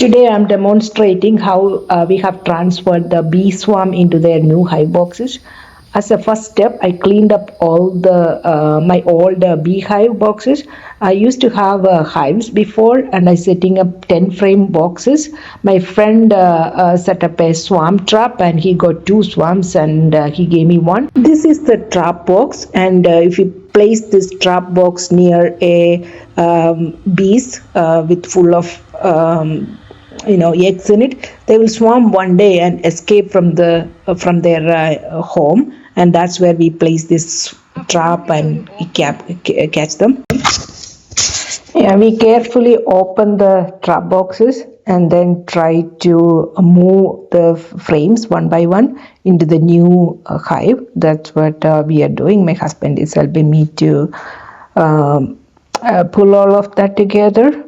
Today I'm demonstrating how we have transferred the bee swarm into their new hive boxes. As a first step, I cleaned up all the my old beehive boxes. I used to have hives before, and I setting up 10 frame boxes. My friend set up a swarm trap, and he got two swarms, and he gave me one. This is the trap box, and if you place this trap box near a bees with full of eggs in it, they will swarm one day and escape from their home, and that's where we place this trap and catch them. Yeah, we carefully open the trap boxes and then try to move the frames one by one into the new hive. That's what we are doing. My husband is helping me to pull all of that together.